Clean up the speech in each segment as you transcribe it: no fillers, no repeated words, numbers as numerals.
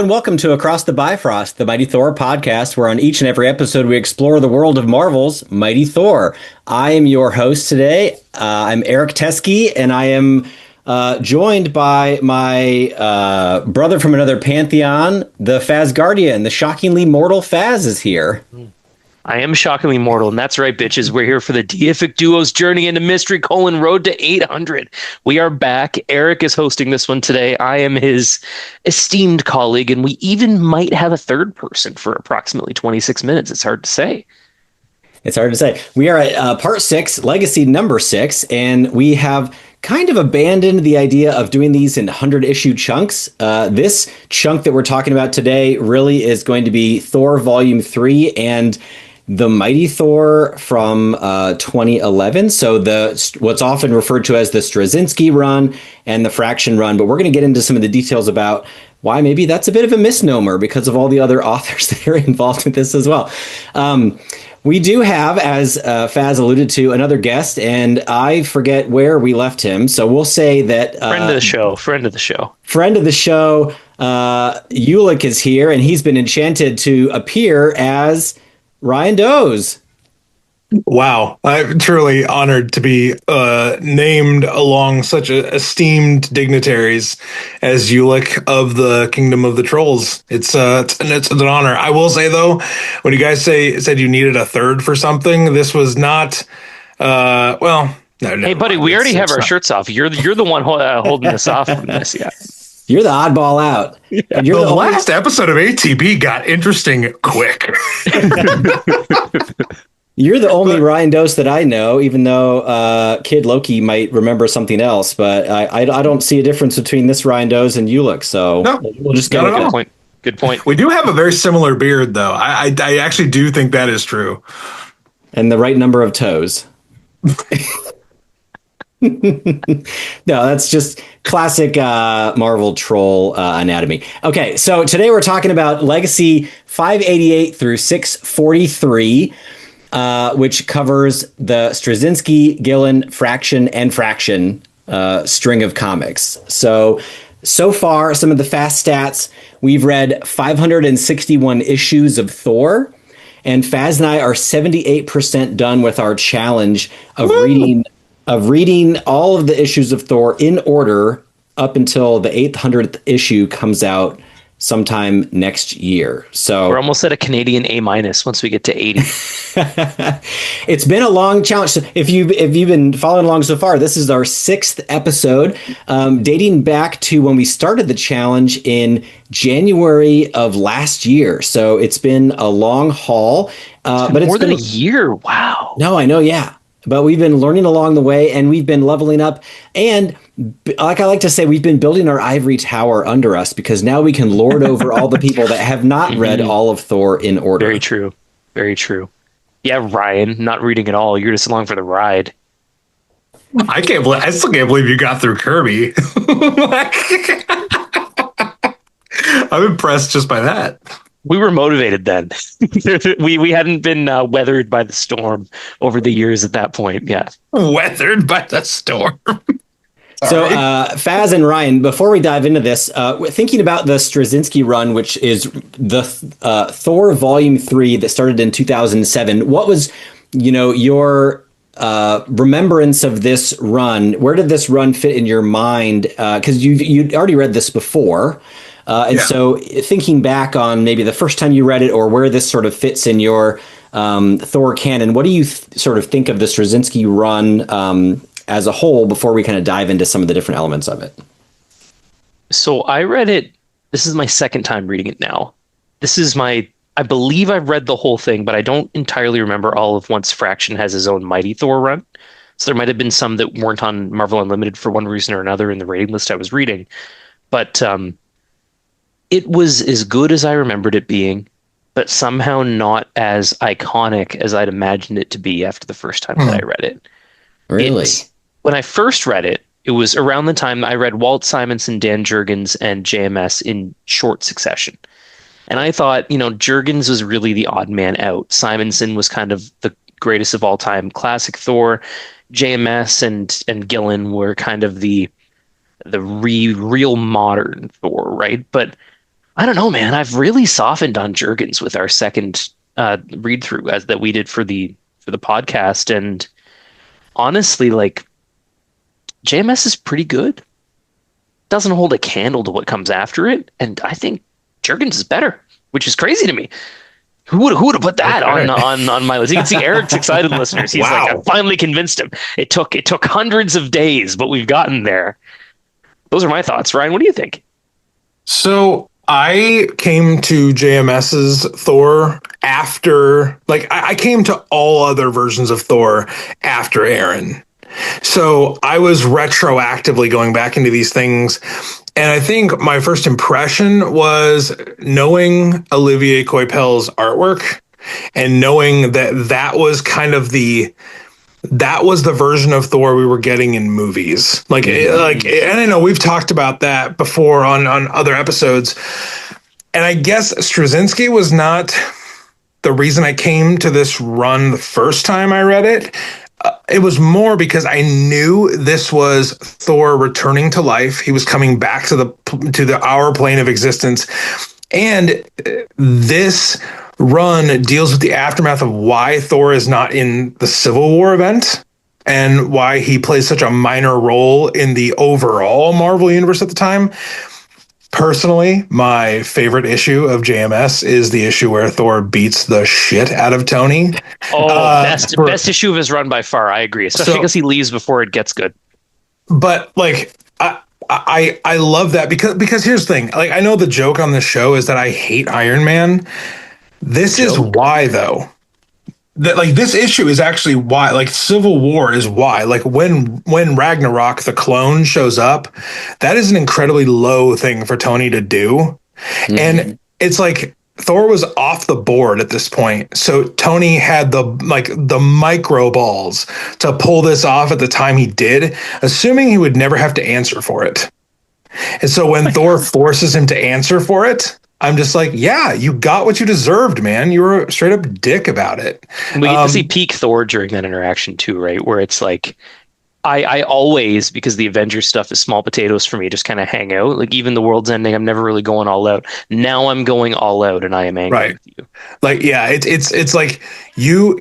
and welcome to Across the Bifrost, the Mighty Thor podcast, where on each and every episode we explore the world of Marvel's Mighty Thor. I am your host today. I'm Eric Teskey, and I am joined by my brother from another pantheon, the Fazguardian. The shockingly mortal Faz is here. I am shockingly mortal, and that's right, bitches. We're here for the Deific duo's journey into Mystery: Road to 800. We are back. Eric is hosting this one today. I am his esteemed colleague, and we even might have a third person for approximately 26 minutes. It's hard to say. It's hard to say. We are at part 6, legacy number 6, and we have kind of abandoned the idea of doing these in 100-issue chunks. This chunk that we're talking about today really is going to be Thor Volume 3 and the Mighty Thor from 2011. So what's often referred to as the Straczynski run and the Fraction run. But we're going to get into some of the details about why maybe that's a bit of a misnomer because of all the other authors that are involved with this as well. We do have, as Faz alluded to, another guest, and I forget where we left him. So we'll say that friend of the show, Ulick is here, and he's been enchanted to appear as Ryan Doze. Wow, I'm truly honored to be named along such esteemed dignitaries as Ulick of the Kingdom of the Trolls. It's an honor. I will say though, when you guys said you needed a third for something, this was not. No, hey, buddy, we already have our shirts off. You're the one holding us off from this. Yeah. You're the oddball out. Yeah. And you're the last episode of ATB got interesting quick. You're the only Ryan Doze that I know, even though Kid Loki might remember something else. But I don't see a difference between this Ryan Doze and Ulick. So no, we'll just go with it. Good point. We do have a very similar beard, though. I actually do think that is true. And the right number of toes. No, that's just classic Marvel troll anatomy. Okay, so today we're talking about Legacy 588 through 643, which covers the Straczynski, Gillen, Fraction, and Fraction string of comics. So far, some of the fast stats, we've read 561 issues of Thor, and Faz and I are 78% done with our challenge of reading all of the issues of Thor in order up until the 800th issue comes out sometime next year. So we're almost at a Canadian A- once we get to 80. It's been a long challenge. So if you've been following along so far, this is our 6th episode, dating back to when we started the challenge in January of last year. So it's been a long haul. But it's more than a year. Wow. No, I know. Yeah. But we've been learning along the way, and we've been leveling up. And like I like to say, we've been building our ivory tower under us because now we can lord over all the people that have not read all of Thor in order. Very true. Very true. Yeah, Ryan, not reading at all. You're just along for the ride. I still can't believe you got through Kirby. I'm impressed just by that. We were motivated then. we hadn't been weathered by the storm over the years at that point. Yeah. Weathered by the storm. So Faz and Ryan, before we dive into this, thinking about the Straczynski run, which is the Thor Volume 3 that started in 2007, what was, your remembrance of this run? Where did this run fit in your mind? Because you'd already read this before. So thinking back on maybe the first time you read it or where this sort of fits in your Thor canon, what do you sort of think of the Straczynski run as a whole before we kind of dive into some of the different elements of it? So I read it. This is my second time reading it now. I believe I've read the whole thing, but I don't entirely remember all of once Fraction has his own Mighty Thor run. So there might have been some that weren't on Marvel Unlimited for one reason or another in the rating list I was reading. But it was as good as I remembered it being, but somehow not as iconic as I'd imagined it to be after the first time that I read it. Really? When I first read it, it was around the time I read Walt Simonson, Dan Jurgens, and JMS in short succession. And I thought, Jurgens was really the odd man out. Simonson was kind of the greatest of all time classic Thor. JMS and Gillen were kind of the real modern Thor, right? But I don't know, man. I've really softened on Jurgens with our second read through as that we did for the podcast, and honestly, like JMS is pretty good. Doesn't hold a candle to what comes after it, and I think Jurgens is better, which is crazy to me. Who would have put that on my list? You can see Eric's excited, listeners. He's like, I finally convinced him. It took hundreds of days, but we've gotten there. Those are my thoughts. Ryan, what do you think? So I came to JMS's Thor after, like, I came to all other versions of Thor after Aaron. So I was retroactively going back into these things. And I think my first impression was knowing Olivier Coipel's artwork and knowing that was kind of that was the version of Thor we were getting in movies. And I know we've talked about that before on other episodes. And I guess Straczynski was not the reason I came to this run the first time I read it. It was more because I knew this was Thor returning to life. He was coming back to our plane of existence. And this run deals with the aftermath of why Thor is not in the Civil War event and why he plays such a minor role in the overall Marvel universe at the time. Personally, my favorite issue of JMS is the issue where Thor beats the shit out of Tony. Oh, best issue of his run by far. I agree, especially because he leaves before it gets good. But like, I love that because here's the thing. Like, I know the joke on this show is that I hate Iron Man. This is why, though. That, like, this issue is actually why, like, Civil War is why. Like, when Ragnarok the clone shows up, that is an incredibly low thing for Tony to do. Mm-hmm. And it's like Thor was off the board at this point. So Tony had the micro balls to pull this off at the time he did, assuming he would never have to answer for it. And so when Thor forces him to answer for it, I'm just like, yeah, you got what you deserved, man. You were a straight up dick about it. We get to see peak Thor during that interaction too, right? Where it's like, I always, because the Avengers stuff is small potatoes for me, just kind of hang out. Like, even the world's ending, I'm never really going all out. Now I'm going all out, and I am angry with you. Like, yeah, it's like I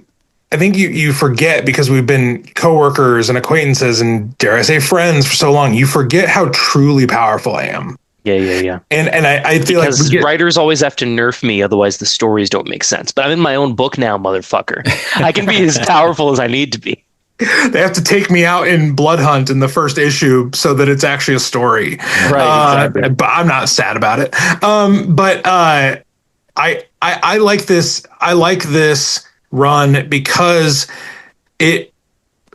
think you forget, because we've been coworkers and acquaintances and, dare I say, friends for so long. You forget how truly powerful I am. Yeah. And I feel because writers always have to nerf me, otherwise the stories don't make sense. But I'm in my own book now, motherfucker. I can be as powerful as I need to be. They have to take me out in Blood Hunt in the first issue so that it's actually a story. Right. Exactly. But I'm not sad about it. I like this. I like this run because it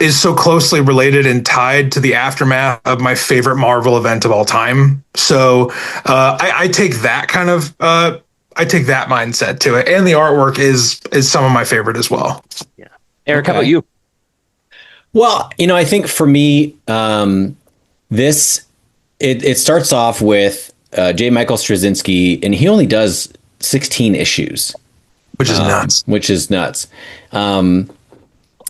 is so closely related and tied to the aftermath of my favorite Marvel event of all time. So I take that kind of I take that mindset to it, and the artwork is some of my favorite as well. Yeah, Eric, how about you? Well, I think for me, this starts off with J. Michael Straczynski, and he only does 16 issues, which is nuts.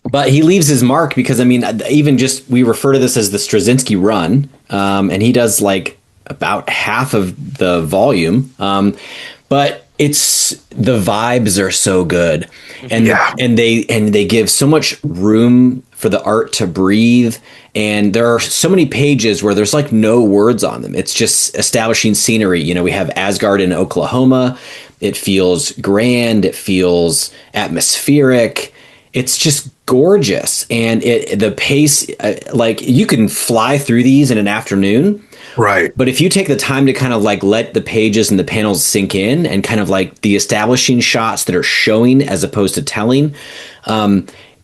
But he leaves his mark because, even just, we refer to this as the Straczynski run, and he does like about half of the volume. But the vibes are so good, and they give so much room for the art to breathe. And there are so many pages where there's like no words on them. It's just establishing scenery. We have Asgard in Oklahoma. It feels grand. It feels atmospheric. It's just gorgeous. And the pace, like, you can fly through these in an afternoon. Right. But if you take the time to kind of like let the pages and the panels sink in, and kind of like the establishing shots that are showing as opposed to telling,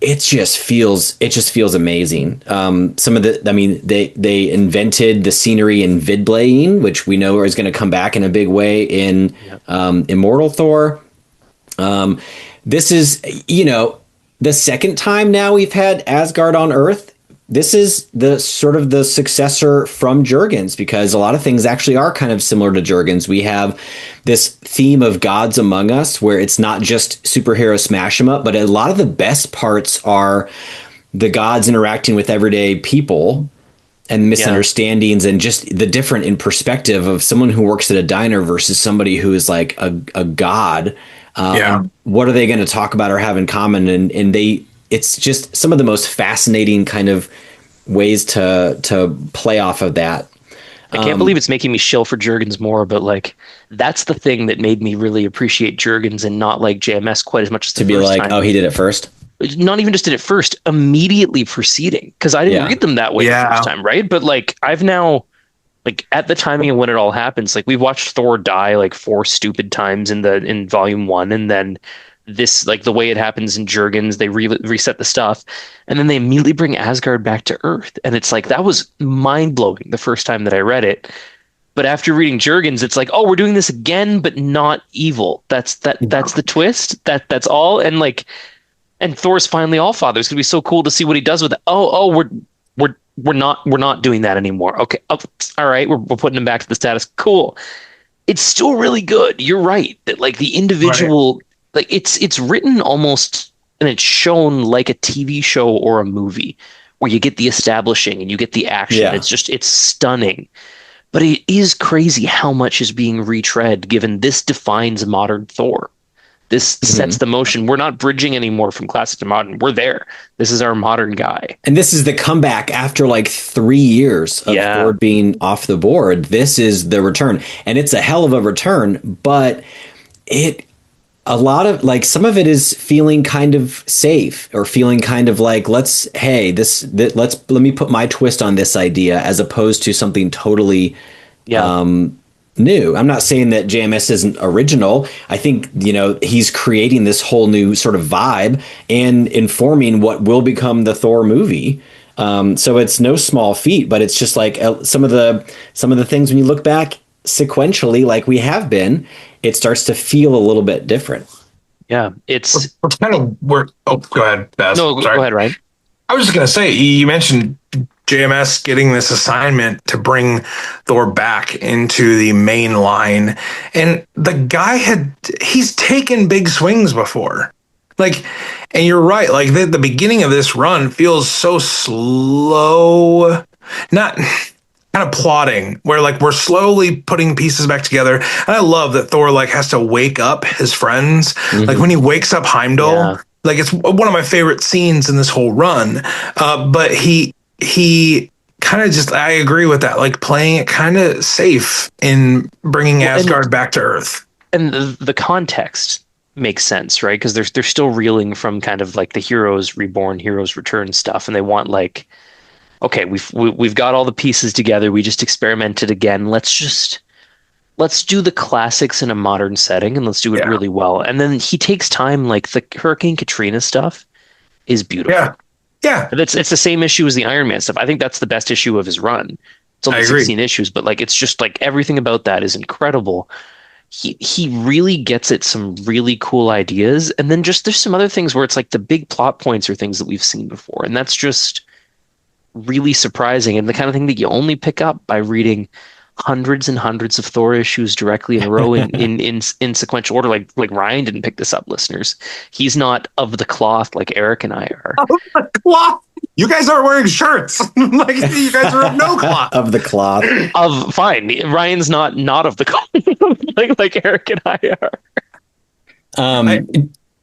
it just feels amazing. Some of they invented the scenery in vidblaying, which we know is going to come back in a big way in Immortal Thor. This is, the second time now we've had Asgard on Earth. This is the sort of the successor from Jurgens, because a lot of things actually are kind of similar to Jurgens. We have this theme of gods among us, where it's not just superhero smash 'em up, but a lot of the best parts are the gods interacting with everyday people. and misunderstandings and just the different in perspective of someone who works at a diner versus somebody who is like a god. What are they going to talk about or have in common? And it's just some of the most fascinating kind of ways to play off of that. I can't believe it's making me shill for Jurgens more, but like that's the thing that made me really appreciate Jurgens and not like JMS quite as much as to be like, time. Oh, he did it first. Not even just did it first, immediately preceding, because I didn't read them that way the first time, right? But like I've now, like at the timing of when it all happens, like we've watched Thor die like 4 stupid times in volume 1, and then this, like the way it happens in Jurgens, they reset the stuff, and then they immediately bring Asgard back to Earth, and it's like that was mind blowing the first time that I read it. But after reading Jurgens, it's like, oh, we're doing this again, but not evil. That's the twist. That's all, and like. And Thor's finally Allfather. It's gonna be so cool to see what he does with it. We're not doing that anymore. Okay, all right, we're putting him back to the status. Cool. It's still really good. You're right that like the individual, like it's written almost and it's shown like a TV show or a movie where you get the establishing and you get the action. Yeah. It's stunning. But it is crazy how much is being retread given this defines modern Thor. This sets the motion. We're not bridging anymore from classic to modern. We're there. This is our modern guy. And this is the comeback after like 3 years of Thor being off the board. This is the return. And it's a hell of a return, but a lot of like some of it is feeling kind of safe or feeling kind of like let me put my twist on this idea as opposed to something totally new. I'm not saying that JMS isn't original. I think, he's creating this whole new sort of vibe and informing what will become the Thor movie. So it's no small feat, but it's just like some of the things when you look back sequentially, like we have been, it starts to feel a little bit different. Yeah, it's kind of where. Oh, go ahead, Baz. No, go ahead, Ryan. I was just gonna say, you mentioned JMS getting this assignment to bring Thor back into the main line. And the guy he's taken big swings before. Like, and you're right, like the beginning of this run feels so slow, not kind of plodding, where like we're slowly putting pieces back together. And I love that Thor like has to wake up his friends. Like when he wakes up Heimdall, like it's one of my favorite scenes in this whole run. But he kind of just, I agree with that, like playing it kind of safe in bringing Asgard back to Earth. And the context makes sense, right? Because they're still reeling from kind of like the heroes reborn, heroes return stuff, and they want like, okay, we've got all the pieces together, we just experimented again. Let's do the classics in a modern setting and let's do it really well. And then he takes time, like the Hurricane Katrina stuff is beautiful. Yeah. It's the same issue as the Iron Man stuff. I think that's the best issue of his run. It's only 16 issues, but like it's just like everything about that is incredible. He really gets at some really cool ideas. And then just there's some other things where it's like the big plot points are things that we've seen before. And that's just really surprising and the kind of thing that you only pick up by reading hundreds and hundreds of Thor issues directly in a row in sequential order. Like Ryan didn't pick this up, listeners. He's not of the cloth like Eric and I are. Of the cloth? You guys aren't wearing shirts. Like you guys are of no cloth. Of the cloth. Fine. Ryan's not of the cloth like Eric and I are.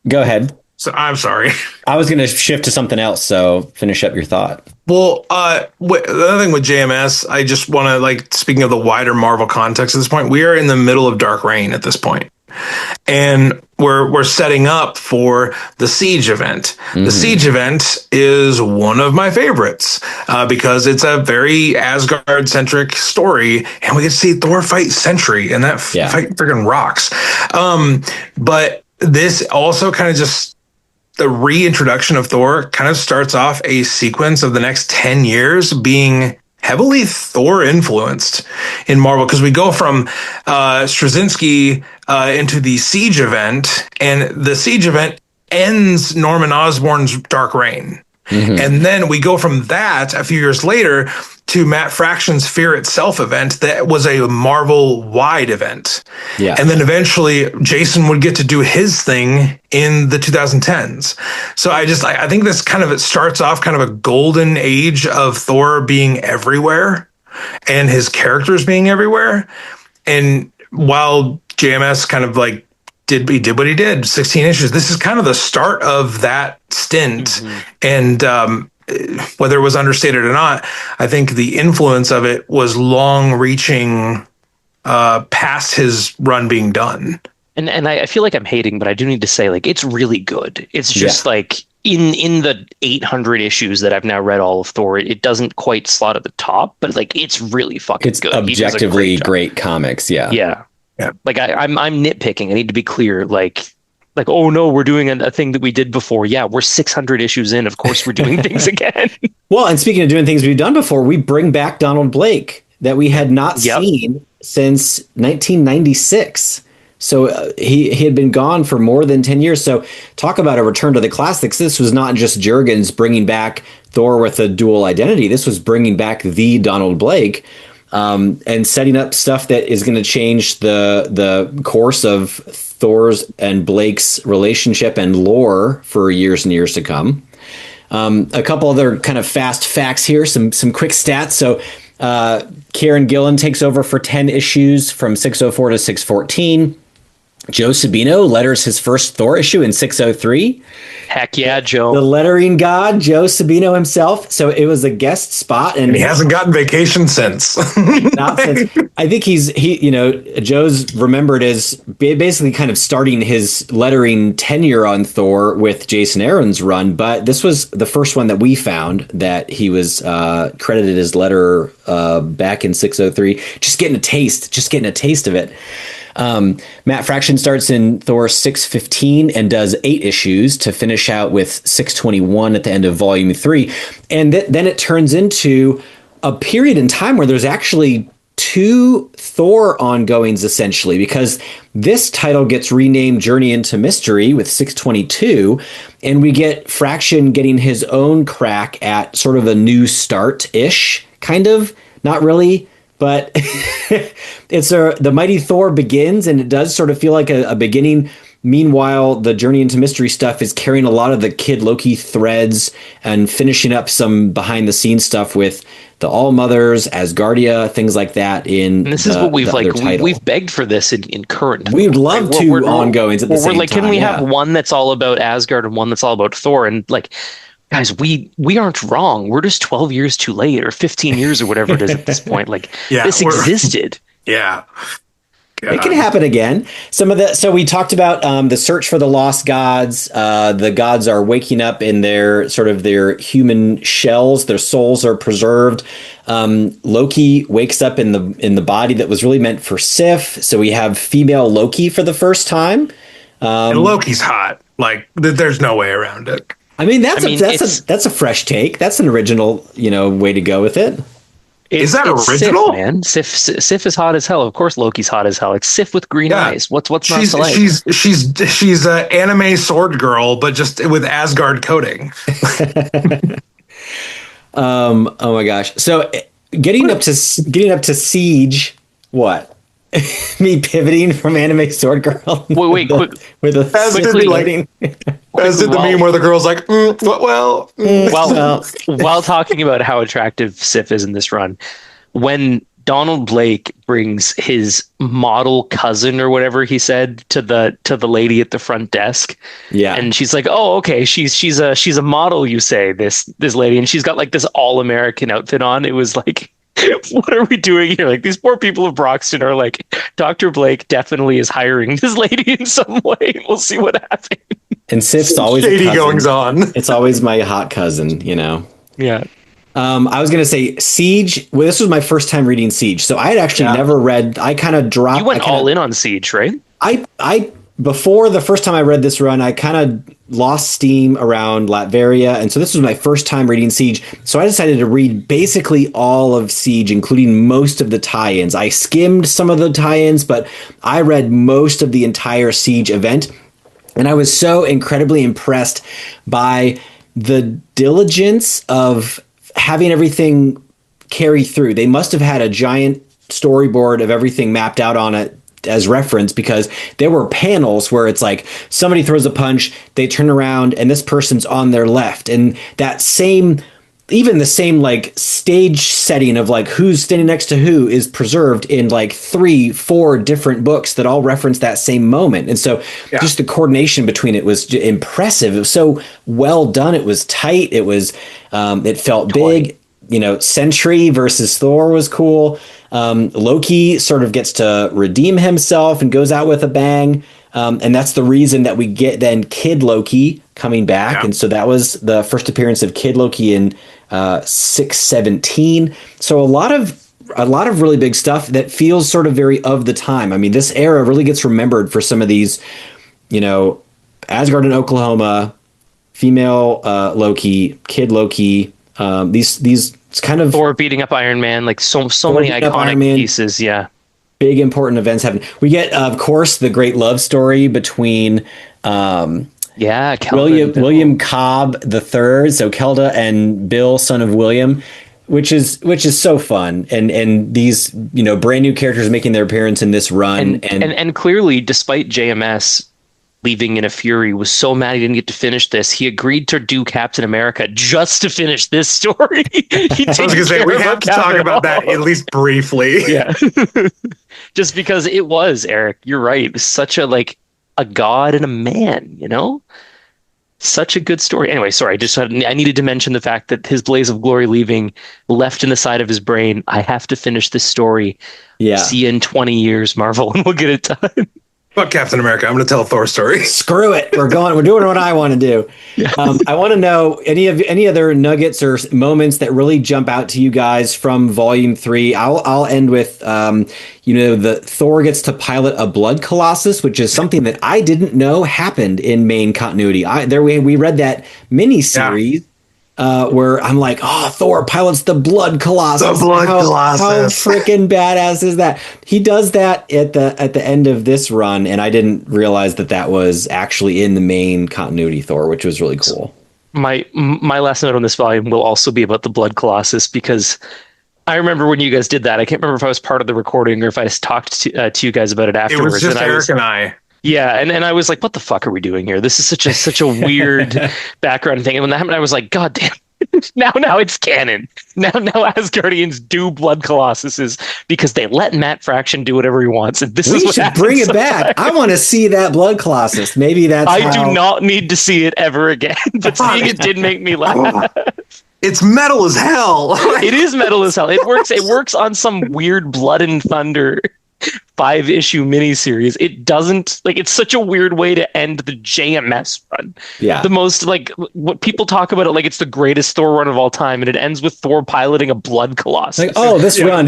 Go ahead. So I'm sorry. I was going to shift to something else. So finish up your thought. Well, the other thing with JMS, I just want to like, speaking of the wider Marvel context at this point, we are in the middle of Dark Reign at this point. And we're setting up for the Siege event. The Siege event is one of my favorites because it's a very Asgard-centric story, and we get to see Thor fight Sentry, and that fight freaking rocks. But this also kind of just, the reintroduction of Thor kind of starts off a sequence of the next 10 years being heavily Thor influenced in Marvel, because we go from Straczynski into the Siege event, and the Siege event ends Norman Osborn's Dark Reign. And then we go from that a few years later to Matt Fraction's Fear Itself event that was a Marvel-wide event. Yeah. And then eventually Jason would get to do his thing in the 2010s. So I think this it starts off kind of a golden age of Thor being everywhere and his characters being everywhere. And while JMS did what he did, 16 issues, this is kind of the start of that stint. And whether it was understated or not, I think the influence of it was long reaching past his run being done. And I feel like I'm hating, but I do need to say, it's really good. It's just in the 800 issues that I've now read all of Thor, it doesn't quite slot at the top, but it's really fucking good. It's objectively great comics. Yeah. Yeah. I'm nitpicking. I need to be clear. Oh no, we're doing a thing that we did before. Yeah, we're 600 issues in. Of course, we're doing things again. Well, and speaking of doing things we've done before, we bring back Donald Blake that we had not seen since 1996. So he had been gone for more than 10 years. So talk about a return to the classics. This was not just Jurgens bringing back Thor with a dual identity. This was bringing back the Donald Blake. And setting up stuff that is going to change the course of Thor's and Blake's relationship and lore for years and years to come. A couple other kind of fast facts here, some quick stats. So Kieron Gillen takes over for 10 issues from 604 to 614. Joe Sabino letters his first Thor issue in 603. Heck yeah, Joe. The lettering god, Joe Sabino himself. So it was a guest spot. And he hasn't gotten vacation since. Not since. I think Joe's remembered as basically kind of starting his lettering tenure on Thor with Jason Aaron's run. But this was the first one that we found that he was credited as letterer back in 603. Just getting a taste of it. Matt Fraction starts in Thor 615 and does 8 issues to finish out with 621 at the end of volume 3. And then it turns into a period in time where there's actually 2 Thor ongoings, essentially, because this title gets renamed Journey into Mystery with 622, and we get Fraction getting his own crack at sort of a new start-ish, kind of, not really. But the Mighty Thor begins, and it does sort of feel like a beginning. Meanwhile, the Journey into Mystery stuff is carrying a lot of the Kid Loki threads and finishing up some behind-the-scenes stuff with the All-Mothers, Asgardia, things like that. And this is what we've begged for this in current. We'd love two ongoings at the same time. Can we have one that's all about Asgard and one that's all about Thor? And guys, we aren't wrong. We're just 12 years too late, or 15 years, or whatever it is at this point. This existed. Yeah. God. It can happen again. So we talked about the search for the lost gods. The gods are waking up in their human shells. Their souls are preserved. Loki wakes up in the body that was really meant for Sif. So we have female Loki for the first time. And Loki's hot. There's no way around it. I mean, that's a fresh take. That's an original, way to go with it. Is that original? Sif, man. Sif is hot as hell. Of course, Loki's hot as hell. It's Sif with green eyes. What's not to like? She's an anime sword girl, but just with Asgard coding. Oh my gosh! So getting up to Siege, what? Me pivoting from anime sword girl. Wait, quick. With a quickly lighting. As did the meme where the girl's like, while talking about how attractive Sif is in this run, when Donald Blake brings his model cousin or whatever he said to the lady at the front desk, and she's like, "Oh, okay, she's a model, you say, this lady," and she's got this all-American outfit on. It was like, what are we doing here? These poor people of Broxton are like, Dr. Blake definitely is hiring this lady in some way. We'll see what happens. And Sif's always shady goings on. It's always my hot cousin, Yeah. I was going to say Siege. Well, this was my first time reading Siege. So I had actually never read, I kind of dropped. You went all in on Siege, right? Before the first time I read this run, I kind of lost steam around Latveria. And so this was my first time reading Siege. So I decided to read basically all of Siege, including most of the tie-ins. I skimmed some of the tie-ins, but I read most of the entire Siege event. And I was so incredibly impressed by the diligence of having everything carry through. They must have had a giant storyboard of everything mapped out on it as reference, because there were panels where it's like somebody throws a punch, they turn around and this person's on their left, and that same, even the same like stage setting of like who's standing next to who is preserved in like 3-4 different books that all reference that same moment. And so just the coordination between it was impressive. It was so well done. It was tight. It was it felt big. You know, Sentry versus Thor was cool. Loki sort of gets to redeem himself and goes out with a bang. And that's the reason that we get then Kid Loki coming back. Yeah. And so that was the first appearance of Kid Loki in 617. So a lot of really big stuff that feels sort of very of the time. I mean, this era really gets remembered for some of these, you know, Asgard and Oklahoma, female Loki, Kid Loki, these kind of Thor beating up Iron Man, like so many iconic pieces. Yeah. Big important events happen. We get, of course, the great love story between William Cobb the Third, so Kelda, and Bill, son of William, which is so fun, and these, you know, brand new characters making their appearance in this run, and clearly, despite JMS leaving in a fury, was so mad he didn't get to finish this, he agreed to do Captain America just to finish this story. I was going to say, we have to talk about that at least briefly. Yeah. Just because it was, Eric, you're right. It was such a god and a man, you know? Such a good story. Anyway, sorry, I needed to mention the fact that his blaze of glory leaving left in the side of his brain. I have to finish this story. Yeah. See you in 20 years, Marvel, and we'll get it done. Fuck Captain America. I'm going to tell a Thor story. Screw it. We're doing what I want to do. Yeah. I want to know any other nuggets or moments that really jump out to you guys from Volume 3. I'll end with, the Thor gets to pilot a blood colossus, which is something that I didn't know happened in main continuity. We read that miniseries. Yeah. Where I'm like, oh, Thor pilots the blood colossus. The blood colossus. How freaking badass is that? He does that at the end of this run, and I didn't realize that was actually in the main continuity Thor, which was really cool. My last note on this volume will also be about the blood colossus, because I remember when you guys did that. I can't remember if I was part of the recording or if I just talked to you guys about it afterwards. It was just Eric and I. Yeah, and I was like, what the fuck are we doing here? This is such a weird background thing. And when that happened, I was like, God damn. Now it's canon. Now Asgardians do blood colossuses because they let Matt Fraction do whatever he wants. And this is what should bring it back. I want to see that blood colossus. Maybe that's do not need to see it ever again. But seeing it did make me laugh. It's metal as hell. It is metal as hell. It works on some weird Blood and Thunder 5-issue miniseries. It doesn't, it's such a weird way to end the JMS run. Yeah. The most, what people talk about it like it's the greatest Thor run of all time, and it ends with Thor piloting a blood colossus. This run,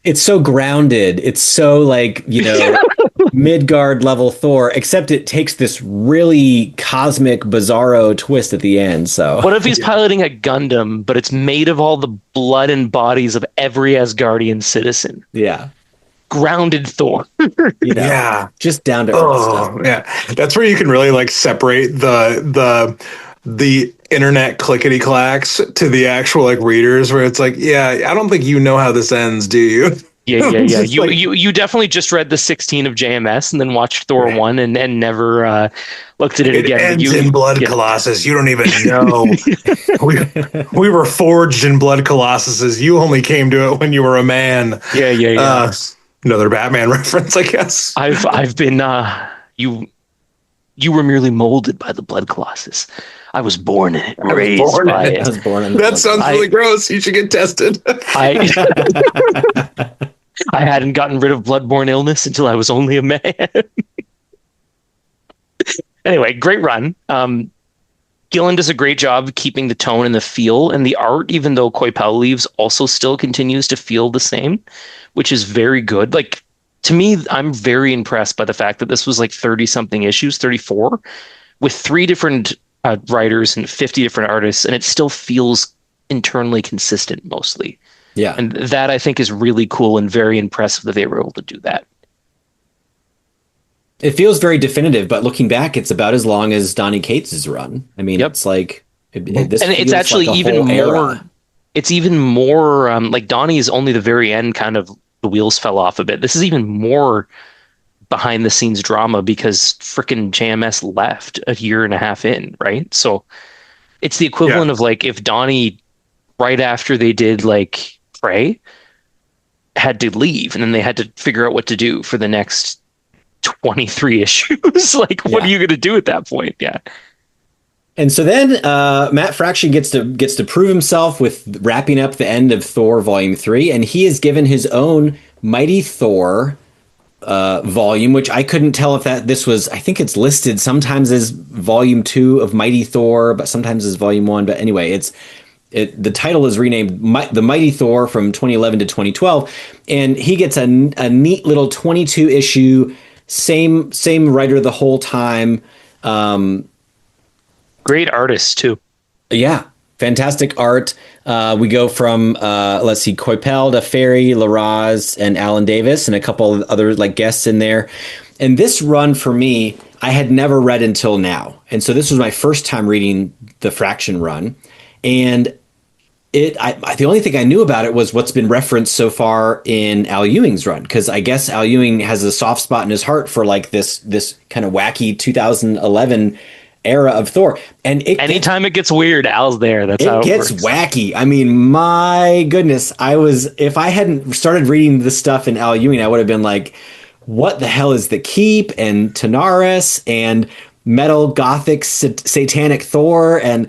it's so grounded. It's so Midgard level Thor, except it takes this really cosmic, bizarro twist at the end. So what if he's piloting a Gundam, but it's made of all the blood and bodies of every Asgardian citizen? Yeah. Grounded Thor. Yeah, just down to earth stuff. Yeah, that's where you can really separate the internet clickety clacks to the actual readers, where it's I don't think you know how this ends, do you? Yeah. You definitely just read the 16 of JMS and then watched Thor 1 and never looked at it again. It ends in Blood Colossus. You don't even know. we were forged in Blood Colossuses. You only came to it when you were a man. Yeah. Another Batman reference, I guess. I've been you were merely molded by the blood colossus. I was born in it, raised by it. I was born in it. That sounds really gross. You should get tested. I hadn't gotten rid of bloodborne illness until I was only a man. Anyway, great run. Gillen does a great job keeping the tone and the feel, and the art, even though Coipel leaves, also still continues to feel the same, which is very good. To me, I'm very impressed by the fact that this was 30-something issues, 34, with 3 different writers and 50 different artists, and it still feels internally consistent mostly. Yeah. And that, I think, is really cool and very impressive that they were able to do that. It feels very definitive, but looking back, it's about as long as Donny Cates' run. I mean, It's This And it's feels actually like a even whole more. era. It's even more like Donnie is only the very end. Kind of the wheels fell off a bit. This is even more behind the scenes drama because frickin' JMS left a year and a half in, right? So it's the equivalent of like if Donnie right after they did like Prey had to leave and then they had to figure out what to do for the next 23 issues. Like, what are you going to do at that point? Yeah. And so then Matt Fraction gets to prove himself with wrapping up the end of Thor Volume 3, and he is given his own Mighty Thor volume, which I couldn't tell if this was, I think it's listed sometimes as Volume 2 of Mighty Thor, but sometimes as Volume 1. But anyway, the title is renamed The Mighty Thor from 2011 to 2012, and he gets a neat little 22 issue, same writer the whole time. Great artist too. Yeah, fantastic art. We go from let's see, Coipel to Ferry, Larraz, and Alan Davis, and a couple of other like guests in there. And this run for me, I had never read until now, and so this was my first time reading the Fraction run, and the only thing I knew about it was what's been referenced so far in Al Ewing's run, because I guess Al Ewing has a soft spot in his heart for like this kind of wacky 2011 era of Thor. And anytime it gets weird, Al's there. That's how it gets works. wacky. I mean, my goodness, if I hadn't started reading this stuff in Al Ewing, I would have been like, what the hell is the Keep and Tanaris and metal gothic satanic Thor and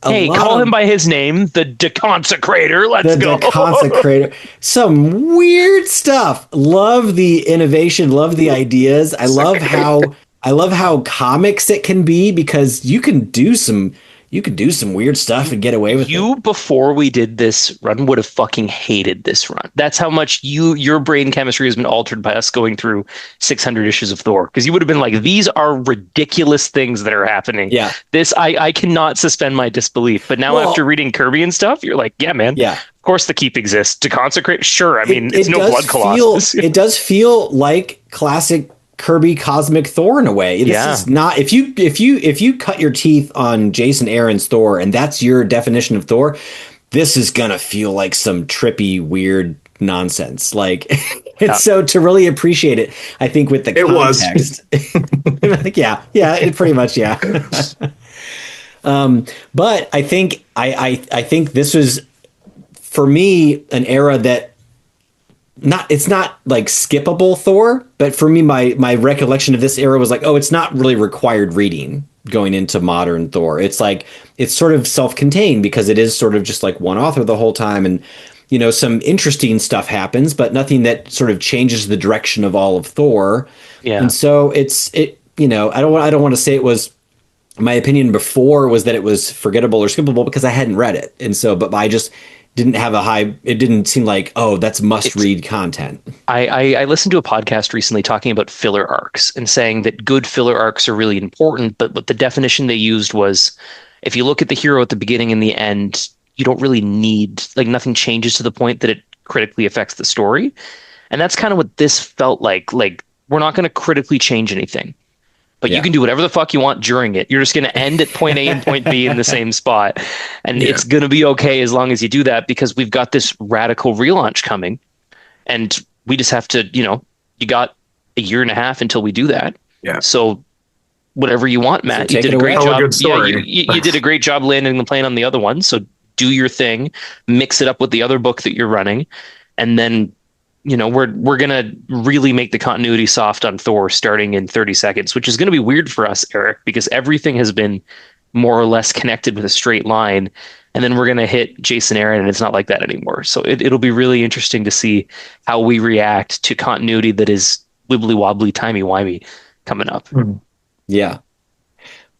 hey, call him by his name, the Deconsecrator. Let's go. The Deconsecrator. Some weird stuff. Love the innovation. Love the ideas. I love how comics it can be, because you can do some weird stuff and get away with it. Before we did this run, would have fucking hated this run. That's how much your brain chemistry has been altered by us going through 600 issues of Thor. Because you would have been like, these are ridiculous things that are happening. Yeah. This, I cannot suspend my disbelief. But now after reading Kirby and stuff, you're like, yeah, man. Yeah. Of course the Keep exists. To consecrate, sure. I mean, it's no blood colossus. It does feel like classic Kirby Cosmic Thor in a way. This is not, if you cut your teeth on Jason Aaron's Thor and that's your definition of Thor, this is gonna feel like some trippy, weird nonsense. Like so to really appreciate it, I think with the context, it pretty much, but I think this was, for me, an era that it's not like skippable Thor, but for me, my recollection of this era was like, oh, it's not really required reading going into modern Thor. It's like, it's sort of self-contained because it is sort of just like one author the whole time. And, some interesting stuff happens, but nothing that sort of changes the direction of all of Thor. Yeah. And so I don't want to say it was, my opinion before was that it was forgettable or skippable because I hadn't read it. And so, but I just didn't have it didn't seem like, oh, that's must read content. I listened to a podcast recently talking about filler arcs and saying that good filler arcs are really important, but the definition they used was, if you look at the hero at the beginning and the end, you don't really need, like, nothing changes to the point that it critically affects the story. And that's kind of what this felt like. Like, we're not going to critically change anything, but you can do whatever the fuck you want during it. You're just going to end at point A and point B in the same spot. And it's going to be okay as long as you do that, because we've got this radical relaunch coming. And we just have to, you got a year and a half until we do that. Yeah. So whatever you want, Matt, you did a great job. You did a great job landing the plane on the other one. So do your thing, mix it up with the other book that you're running. And then, we're going to really make the continuity soft on Thor starting in 30 seconds, which is going to be weird for us, Eric, because everything has been more or less connected with a straight line. And then we're going to hit Jason Aaron and it's not like that anymore. So it'll be really interesting to see how we react to continuity that is wibbly wobbly, timey wimey coming up. Yeah.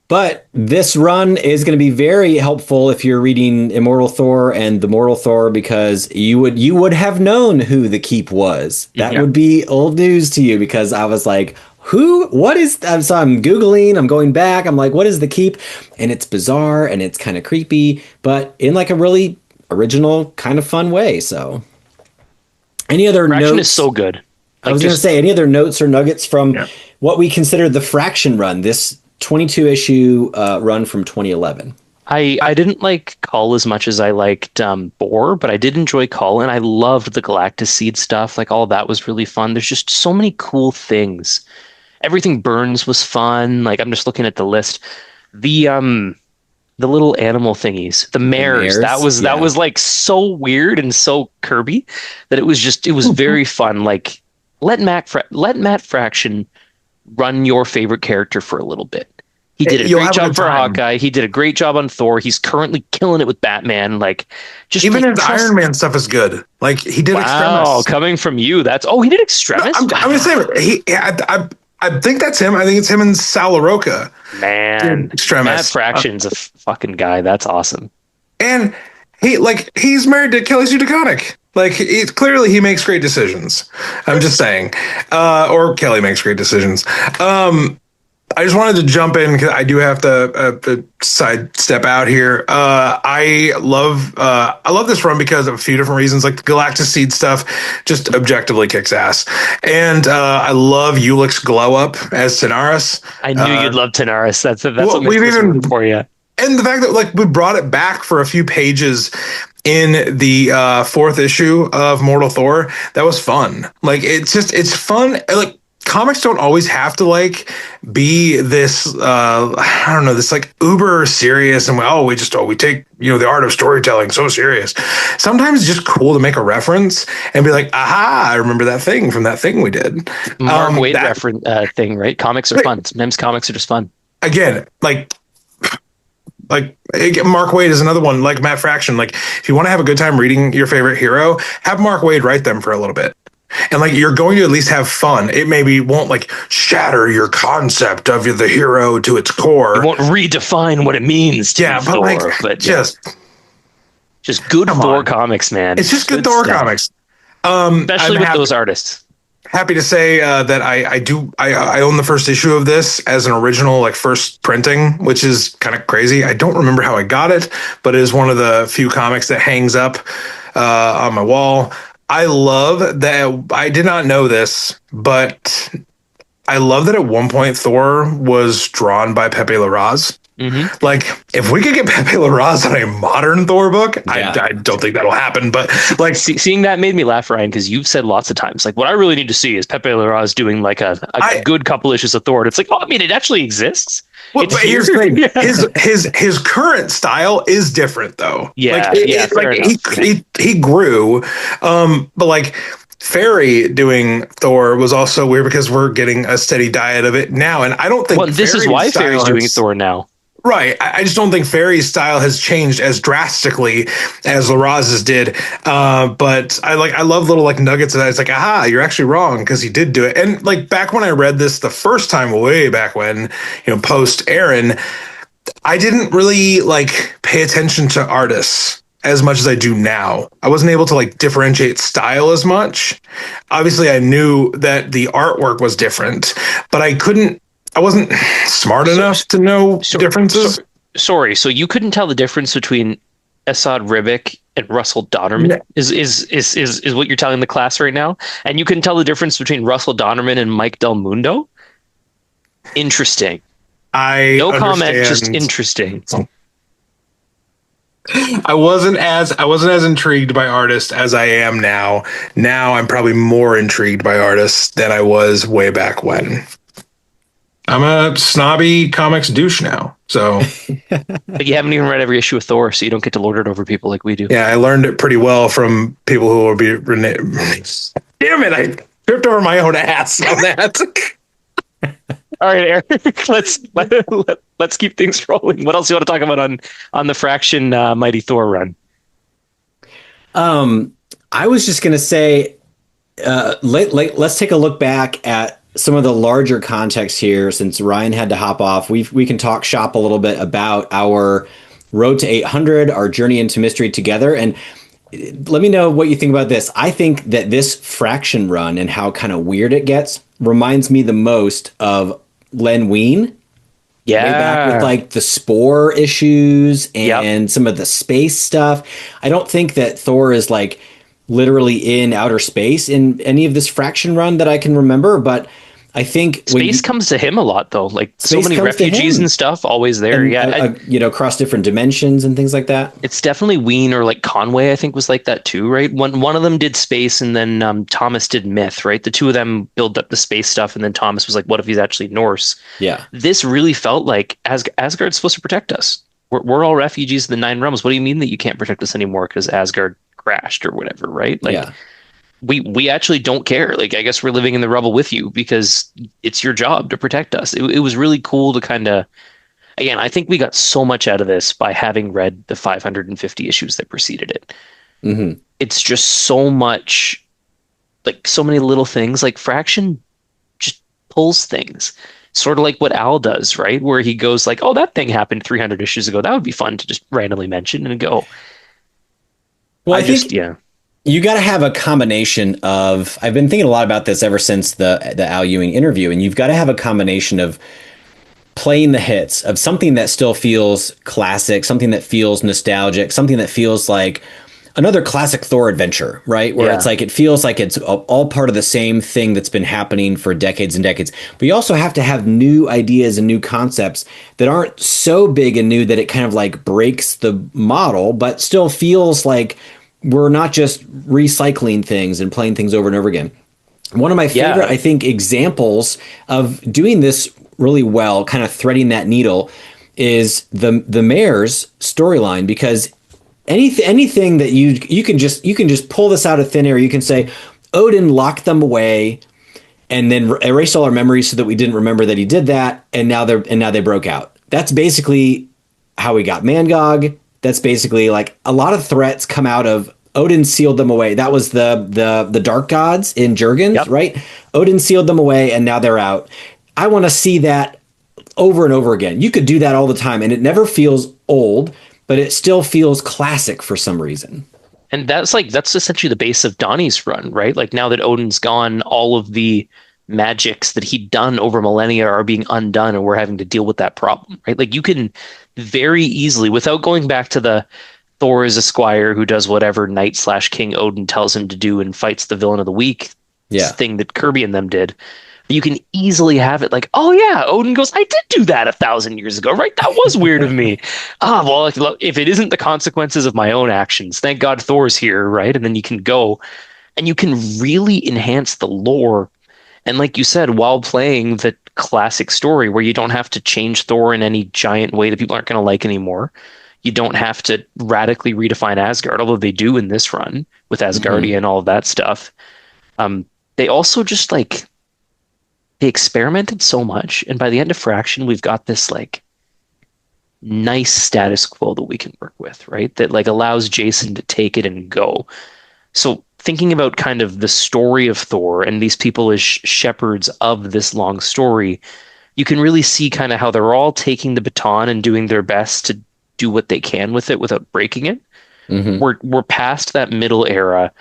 But this run is going to be very helpful if you're reading Immortal Thor and the Mortal Thor, because you would have known who the Keep was. That would be old news to you, because I was like, what is that? So I'm Googling, I'm going back. I'm like, what is the Keep? And it's bizarre and it's kind of creepy, but in like a really original kind of fun way. So any other notes? Is so good. I was going to say, any other notes or nuggets from what we consider the Fraction run, this 22 issue run from 2011? I didn't like Cull as much as I liked Boar, but I did enjoy Cull, and I loved the Galactus Seed stuff. Like all that was really fun. There's just so many cool things. Everything Burns was fun. Like I'm just looking at the list. The little animal thingies, the mares, that was like so weird and so Kirby that it was very fun. Like let Matt Fraction run your favorite character for a little bit. He did a great job for Hawkeye. He did a great job on Thor. He's currently killing it with Batman. Like, just even his Iron Man stuff is good. Like he did. Wow, Extremis. Coming from you, he did Extremis. No, I'm just saying. I think that's him. I think it's him and Sal LaRocca. Man, Extremis. Matt Fraction's a fucking guy. That's awesome. And he's married to Kelly Sue DeConnick. Like clearly he makes great decisions. I'm just saying, or Kelly makes great decisions. I just wanted to jump in because I do have to sidestep out here. I love this run because of a few different reasons. Like the Galactus Seed stuff, just objectively kicks ass, and I love Ulick's glow up as Tanaris. I knew you'd love Tanaris. That's what makes this even for you. And the fact that like we brought it back for a few pages in the fourth issue of Mortal Thor, that was fun. Like it's fun. Like comics don't always have to like be this I don't know, this like uber serious and we take the art of storytelling so serious. Sometimes it's just cool to make a reference and be like, aha, I remember that thing from that thing we did. Mark Waid reference thing, right? Comics are fun. Sometimes comics are just fun. Again, like Mark Waid is another one, like Matt Fraction. Like if you want to have a good time reading your favorite hero, have Mark Waid write them for a little bit. And like you're going to at least have fun. It maybe won't like shatter your concept of the hero to its core. It won't redefine what it means to be Thor, but just good Thor comics, man. It's just good Thor comics. Especially with those artists. Happy to say that I own the first issue of this as an original, like first printing, which is kind of crazy. I don't remember how I got it, but it is one of the few comics that hangs up on my wall. I love that. I did not know this, but I love that at one point Thor was drawn by Pepe Larraz. Mm-hmm. Like, if we could get Pepe Larraz on a modern Thor book, I don't think that'll happen. But like, seeing that made me laugh, Ryan, because you've said lots of times, like, what I really need to see is Pepe Larraz doing like a good couple issues of Thor. And it's like, I mean, it actually exists. Well, but here's the thing: his current style is different, though. Yeah, he grew, but like. Fairy doing Thor was also weird because we're getting a steady diet of it now, and I don't think. Well, this is why Fairy's doing Thor now. Right. I just don't think Fairy's style has changed as drastically as Larraz's did. But I love little like nuggets of that. It's like, aha, you're actually wrong because he did do it. And like back when I read this the first time, way back when, post Aaron, I didn't really like pay attention to artists as much as I do now. I wasn't able to like differentiate style as much. Obviously, I knew that the artwork was different, but I wasn't smart enough to know differences. Sorry, so you couldn't tell the difference between Esad Ribic and Russell Donnerman is what you're telling the class right now? And you couldn't tell the difference between Russell Donnerman and Mike Del Mundo? Interesting. No comment, just interesting. I wasn't as intrigued by artists as I am now. Now I'm probably more intrigued by artists than I was way back when. I'm a snobby comics douche now. So but you haven't even read every issue of Thor, so you don't get to lord it over people like we do. Yeah, I learned it pretty well from people who will be damn it, I tripped over my own ass on that. All right, Eric, let's keep things rolling. What else do you want to talk about on the Fraction Mighty Thor run? I was just going to say, let's take a look back at some of the larger context here. Since Ryan had to hop off, we can talk shop a little bit about our road to 800, our journey into mystery together, and let me know what you think about this. I think that this Fraction run and how kind of weird it gets reminds me the most of Len Wein. Yeah. Way back with like the Spore issues and some of the space stuff. I don't think that Thor is like literally in outer space in any of this Fraction run that I can remember, but I think Space comes to him a lot, though. Like, so Space many comes to refugees him. and stuff always there. And Yeah. across different dimensions and things like that. It's definitely Ween, or like Conway, I think, was like that too, right? One of them did space, and then Thomas did myth, right? The two of them built up the space stuff, and then Thomas was like, what if he's actually Norse? Yeah. This really felt like Asgard's supposed to protect us. We're all refugees in the Nine Realms. What do you mean that you can't protect us anymore because Asgard crashed or whatever, right? Like, Yeah. we actually don't care. Like, I guess we're living in the rubble with you because it's your job to protect us. It was really cool to kind of, again, I think we got so much out of this by having read the 550 issues that preceded it. Hmm. It's just so much, like, so many little things. Like, Fraction just pulls things, sort of like what Al does, right? Where he goes like, oh, that thing happened 300 issues ago. That would be fun to just randomly mention and go. Well, I think yeah. you got to have a combination of. I've been thinking a lot about this ever since the Al Ewing interview, and you've got to have a combination of playing the hits of something that still feels classic, something that feels nostalgic, something that feels like another classic Thor adventure, right? Where it's like, it feels like it's all part of the same thing that's been happening for decades and decades. But you also have to have new ideas and new concepts that aren't so big and new that it kind of like breaks the model, but still feels like we're not just recycling things and playing things over and over again. One of my favorite, I think, examples of doing this really well, kind of threading that needle, is the mayor's storyline, because anything that you can just pull this out of thin air. You can say Odin locked them away and then erased all our memories so that we didn't remember that he did that, and now they broke out. That's basically how we got Mangog. That's basically like a lot of threats come out of Odin sealed them away. That was the dark gods in Jurgens, right? Odin sealed them away and now they're out. I want to see that over and over again. You could do that all the time and it never feels old, but it still feels classic for some reason. And that's essentially the base of Donnie's run, right? Like, now that Odin's gone, all of the magics that he'd done over millennia are being undone, and we're having to deal with that problem, right? Like, you can very easily, without going back to the Thor is a squire who does whatever Knight/King Odin tells him to do and fights the villain of the week thing that Kirby and them did. You can easily have it like, oh yeah, Odin goes, I did do that 1,000 years ago, right? That was weird of me. Well, if it isn't the consequences of my own actions, thank God Thor's here, right? And then you can go and you can really enhance the lore. And like you said, while playing the classic story where you don't have to change Thor in any giant way that people aren't going to like anymore. You don't have to radically redefine Asgard, although they do in this run with Asgardia and all of that stuff. They also just like, they experimented so much, and by the end of Fraction, we've got this like nice status quo that we can work with, right? That like allows Jason to take it and go. So thinking about kind of the story of Thor and these people as shepherds of this long story, you can really see kind of how they're all taking the baton and doing their best to do what they can with it without breaking it. We're past that middle era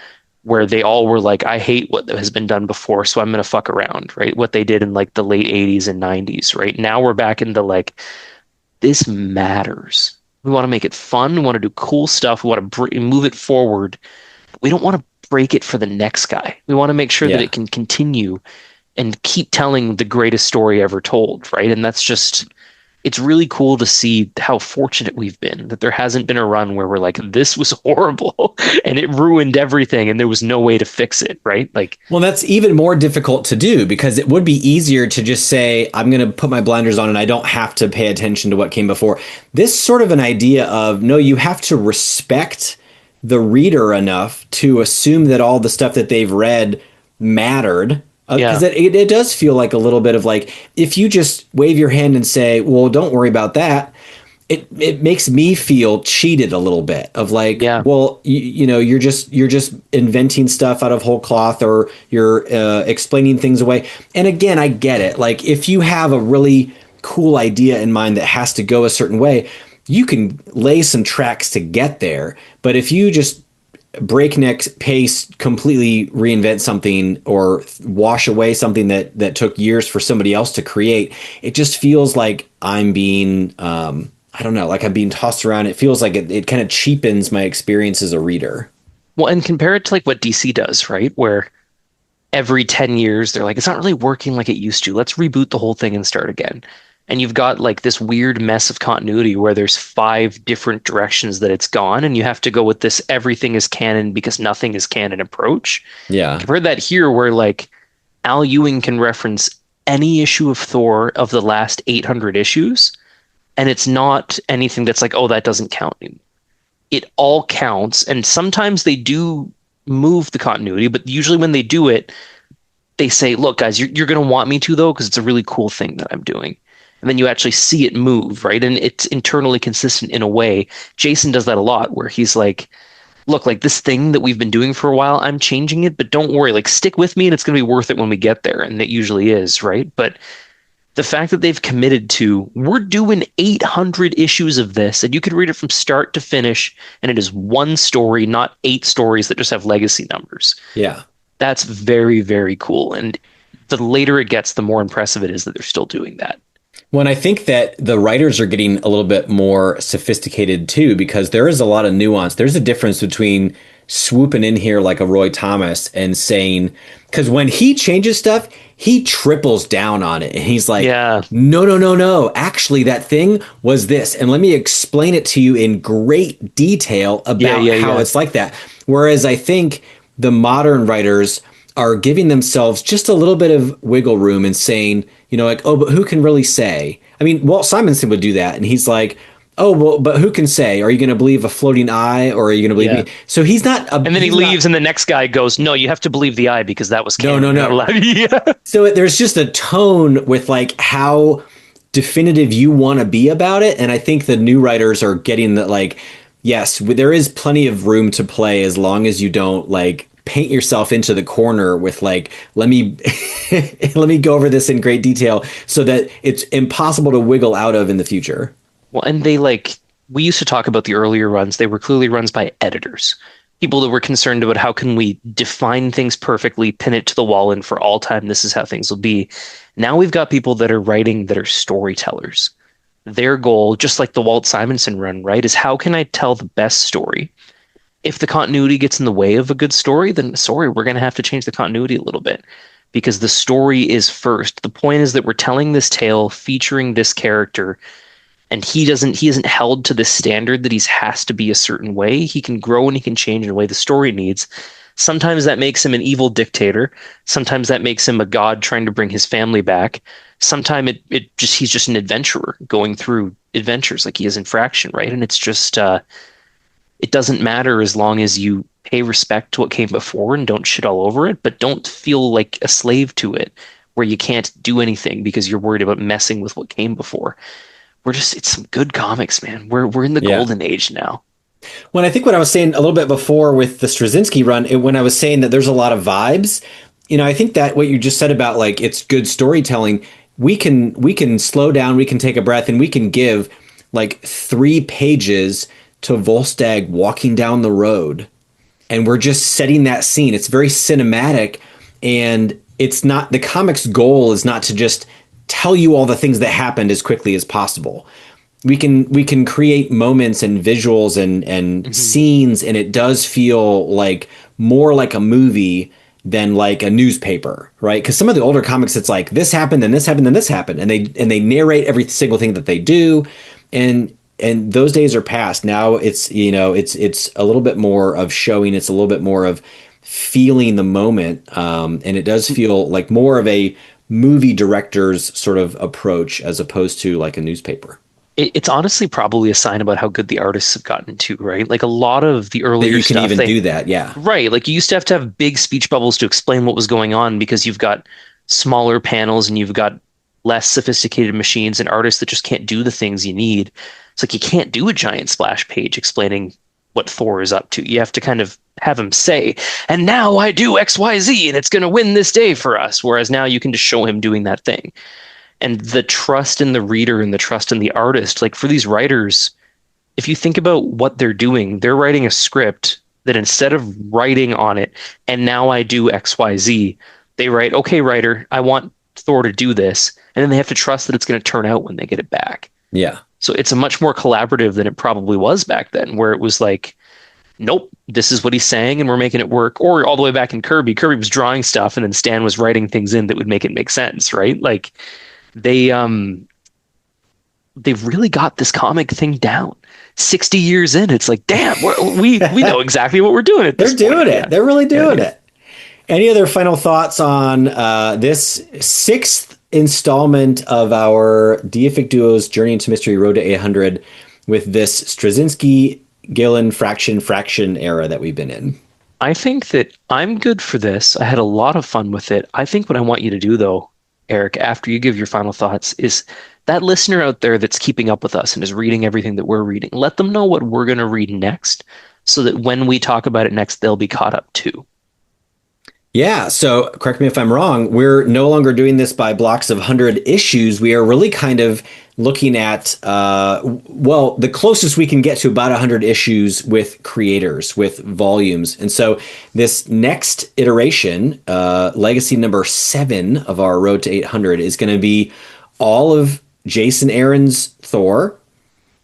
where they all were like, I hate what has been done before, so I'm going to fuck around, right? What they did in like the late 80s and 90s, right? Now we're back into like, this matters. We want to make it fun. We want to do cool stuff. We want to move it forward. We don't want to break it for the next guy. We want to make sure that it can continue and keep telling the greatest story ever told, right? And that's just, it's really cool to see how fortunate we've been that there hasn't been a run where we're like, this was horrible and it ruined everything and there was no way to fix it, right? Like, well, that's even more difficult to do because it would be easier to just say, I'm going to put my blinders on and I don't have to pay attention to what came before. This sort of an idea of, no, you have to respect the reader enough to assume that all the stuff that they've read mattered. Because it does feel like a little bit of like, if you just wave your hand and say, well, don't worry about that, it makes me feel cheated a little bit of like, well, you know, you're just inventing stuff out of whole cloth, or you're explaining things away. And again, I get it. Like, if you have a really cool idea in mind that has to go a certain way, you can lay some tracks to get there. But if you just breakneck pace completely reinvent something or wash away something that took years for somebody else to create, it just feels like I'm being I don't know, like I'm being tossed around. It feels like it kind of cheapens my experience as a reader. Well, and compare it to like what DC does, right? Where every 10 years, they're like, it's not really working like it used to. Let's reboot the whole thing and start again. And you've got like this weird mess of continuity where there's 5 different directions that it's gone, and you have to go with this everything is canon because nothing is canon approach. Yeah. I've heard that here where like Al Ewing can reference any issue of Thor of the last 800 issues, and it's not anything that's like, oh, that doesn't count anymore. It all counts, and sometimes they do move the continuity, but usually when they do it, they say, look, guys, you're going to want me to, though, because it's a really cool thing that I'm doing. And then you actually see it move, right? And it's internally consistent in a way. Jason does that a lot, where he's like, look, like this thing that we've been doing for a while, I'm changing it, but don't worry, like stick with me and it's going to be worth it when we get there. And it usually is, right? But the fact that they've committed to, we're doing 800 issues of this, and you can read it from start to finish, and it is one story, not 8 stories that just have legacy numbers. Yeah. That's very, very cool. And the later it gets, the more impressive it is that they're still doing that. Well, and I think that the writers are getting a little bit more sophisticated too, because there is a lot of nuance. There's a difference between swooping in here like a Roy Thomas and saying, because when he changes stuff, he triples down on it. And he's like, Yeah. no. Actually, that thing was this. And let me explain it to you in great detail about how it's like that. Whereas I think the modern writers are giving themselves just a little bit of wiggle room and saying, you know, like, oh, but who can really say? I mean, Walt Simonson would do that. And he's like, oh, well, but who can say? Are you going to believe a floating eye, or are you going to believe me? So he's not. And then he leaves, and the next guy goes, no, you have to believe the eye because that was canon. No. Yeah. So there's just a tone with like how definitive you want to be about it. And I think the new writers are getting that, like, yes, there is plenty of room to play as long as you don't like paint yourself into the corner with like, let me go over this in great detail so that it's impossible to wiggle out of in the future. Well, and we used to talk about the earlier runs. They were clearly runs by editors, people that were concerned about how can we define things perfectly, pin it to the wall, and for all time, this is how things will be. Now we've got people that are writing that are storytellers. Their goal, just like the Walt Simonson run, right, is how can I tell the best story? If the continuity gets in the way of a good story, then sorry, we're going to have to change the continuity a little bit, because the story is first. The point is that we're telling this tale featuring this character, and he isn't held to this standard that he has to be a certain way. He can grow and he can change in a way the story needs. Sometimes that makes him an evil dictator. Sometimes that makes him a god trying to bring his family back. Sometimes he's just an adventurer going through adventures like he is in Fraction, right? And it's just it doesn't matter as long as you pay respect to what came before and don't shit all over it, but don't feel like a slave to it where you can't do anything because you're worried about messing with what came before. It's some good comics, man. We're in the golden age now. When I think what I was saying a little bit before with the Straczynski run, when I was saying that there's a lot of vibes, you know, I think that what you just said about like it's good storytelling, we can slow down, we can take a breath, and we can give like 3 pages to Volstagg walking down the road, and we're just setting that scene. It's very cinematic, and it's not, the comic's goal is not to just tell you all the things that happened as quickly as possible. We can create moments and visuals and scenes, and it does feel like more like a movie than like a newspaper, right? Because some of the older comics, it's like this happened, then this happened, then this happened, and they narrate every single thing that they do, and those days are past. Now it's, you know, it's a little bit more of showing, it's a little bit more of feeling the moment, and it does feel like more of a movie director's sort of approach as opposed to like a newspaper. It's honestly probably a sign about how good the artists have gotten too, right? Like a lot of the earlier you can stuff, even do that, yeah. Right, like you used to have big speech bubbles to explain what was going on because you've got smaller panels and you've got less sophisticated machines and artists that just can't do the things you need. It's like you can't do a giant splash page explaining what Thor is up to. You have to kind of have him say, and now I do XYZ and it's going to win this day for us. Whereas now you can just show him doing that thing. And the trust in the reader and the trust in the artist, like for these writers, if you think about what they're doing, they're writing a script that instead of writing on it, and now I do XYZ, they write, okay, writer, I want Thor to do this. And then they have to trust that it's going to turn out when they get it back. Yeah. So it's a much more collaborative than it probably was back then, where it was like, nope, this is what he's saying and we're making it work. Or all the way back in Kirby, Kirby was drawing stuff and then Stan was writing things in that would make it make sense, right? Like they've really got this comic thing down. 60 years in, it's like, damn, we know exactly what we're doing at this They're point. doing it. Yeah. They're really doing it. Any other final thoughts on this sixth installment of our Deific Duos Journey into Mystery Road to 800 with this Straczynski, Gillen, fraction era that we've been in? I think that I'm good for this. I had a lot of fun with it. I think what I want you to do, though, Eric, after you give your final thoughts, is that listener out there that's keeping up with us and is reading everything that we're reading, let them know what we're going to read next so that when we talk about it next, they'll be caught up too. Yeah, so correct me if I'm wrong. We're no longer doing this by blocks of 100 issues. We are really kind of looking at, the closest we can get to about 100 issues with creators, with volumes. And so this next iteration, legacy number 7 of our Road to 800, is going to be all of Jason Aaron's Thor,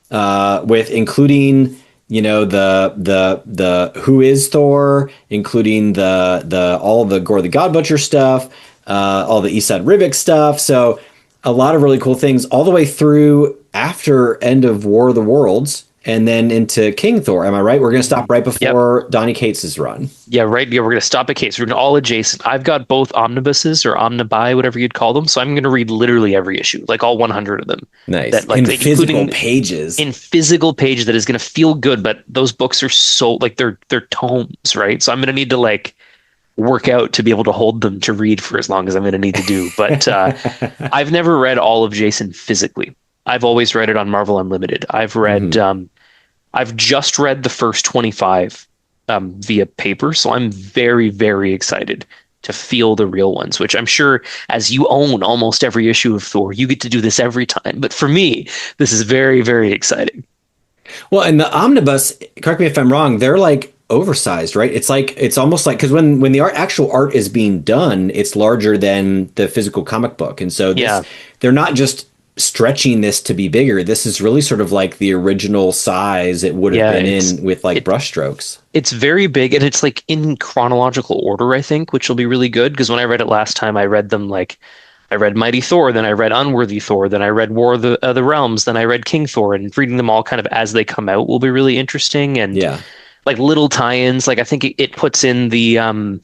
with including the Who is Thor, including the all the Gore the God Butcher stuff, all the Esad Rivik stuff. So a lot of really cool things all the way through after end of War of the Worlds and then into King Thor. Am I right? We're going to stop right before Donny Cates' run. Yeah, right. Yeah, we're going to stop at Cates. We're going to all adjacent. I've got both omnibuses or omnibi, whatever you'd call them. So I'm going to read literally every issue, like all 100 of them. Nice. That, like, in physical pages. In physical pages that is going to feel good, but those books are so, like, they're tomes, right? So I'm going to need to, like, work out to be able to hold them to read for as long as I'm going to need to do. But I've never read all of Jason physically. I've always read it on Marvel Unlimited. I've read... I've just read the first 25 via paper, so I'm very, very excited to feel the real ones, which I'm sure as you own almost every issue of Thor, you get to do this every time. But for me, this is very, very exciting. Well, and the omnibus, correct me if I'm wrong, they're like oversized, right? It's almost like, because when the actual art is being done, it's larger than the physical comic book. And so they're not just stretching this to be bigger. This is really sort of like the original size it would have been in with like brushstrokes. It's very big, and it's like in chronological order, I think, which will be really good, because when I read it last time, I read them like I read Mighty Thor, then I read Unworthy Thor, then I read War of the Realms, then I read King Thor, and reading them all kind of as they come out will be really interesting. And like little tie-ins, like I think it puts in the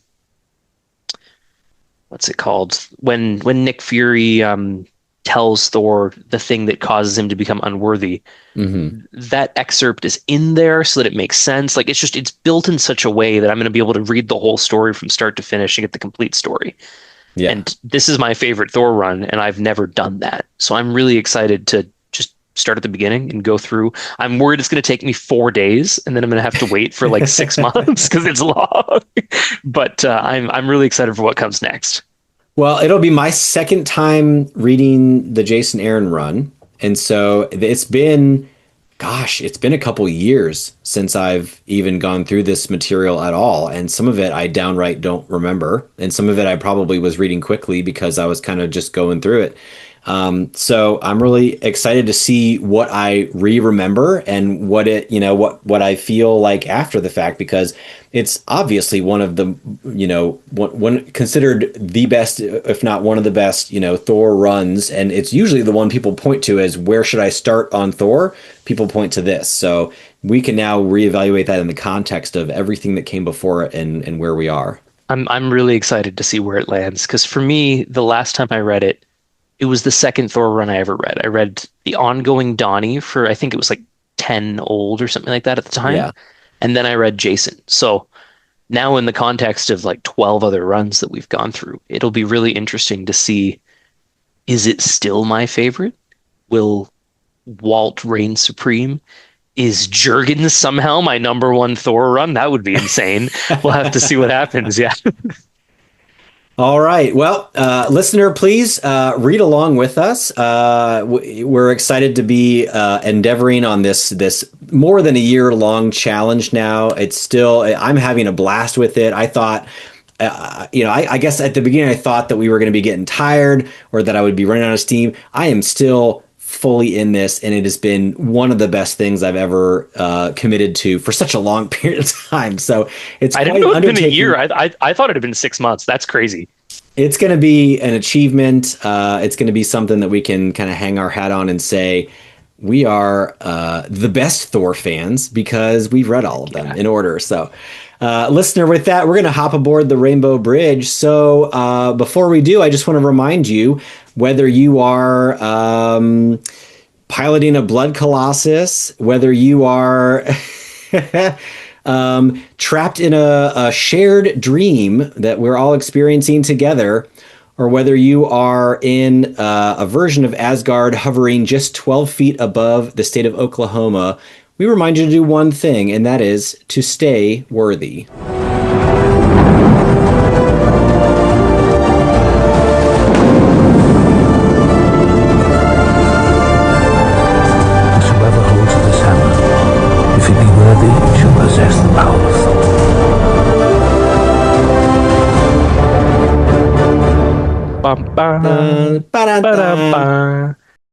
what's it called when Nick Fury tells Thor the thing that causes him to become unworthy. That excerpt is in there so that it makes sense. Like it's built in such a way that I'm going to be able to read the whole story from start to finish and get the complete story. And this is my favorite Thor run, and I've never done that. So I'm really excited to just start at the beginning and go through. I'm worried it's going to take me 4 days, and then I'm going to have to wait for like 6 months because it's long. But I'm really excited for what comes next. Well, it'll be my second time reading the Jason Aaron run. And so it's been a couple years since I've even gone through this material at all. And some of it I downright don't remember. And some of it I probably was reading quickly because I was kind of just going through it. So I'm really excited to see what I remember and what what I feel like after the fact, because it's obviously one of the, one considered the best, if not one of the best, Thor runs. And it's usually the one people point to as where should I start on Thor? People point to this. So we can now reevaluate that in the context of everything that came before it and where we are. I'm really excited to see where it lands, because for me, the last time I read it, it was the second Thor run I ever read. I read the ongoing Donnie for, I think it was like 10 old or something like that at the time. Yeah. And then I read Jason. So now in the context of like 12 other runs that we've gone through, it'll be really interesting to see, is it still my favorite? Will Walt reign supreme? Is Jurgen somehow my number one Thor run? That would be insane. We'll have to see what happens. Yeah. All right. Well, listener, please read along with us. We're excited to be endeavoring on this more than a year-long challenge now. I'm having a blast with it. I thought, I guess at the beginning I thought that we were going to be getting tired or that I would be running out of steam. I am still fully in this, and it has been one of the best things I've ever committed to for such a long period of time. So it's I didn't know it'd been a year. I thought it had been 6 months. That's crazy. It's going to be an achievement. It's going to be something that we can kind of hang our hat on and say we are the best Thor fans because we've read all of them in order. So, listener, with that, we're going to hop aboard the Rainbow Bridge. So before we do, I just want to remind you, whether you are piloting a Blood Colossus, whether you are trapped in a shared dream that we're all experiencing together, or whether you are in a version of Asgard hovering just 12 feet above the state of Oklahoma, we remind you to do one thing, and that is to stay worthy.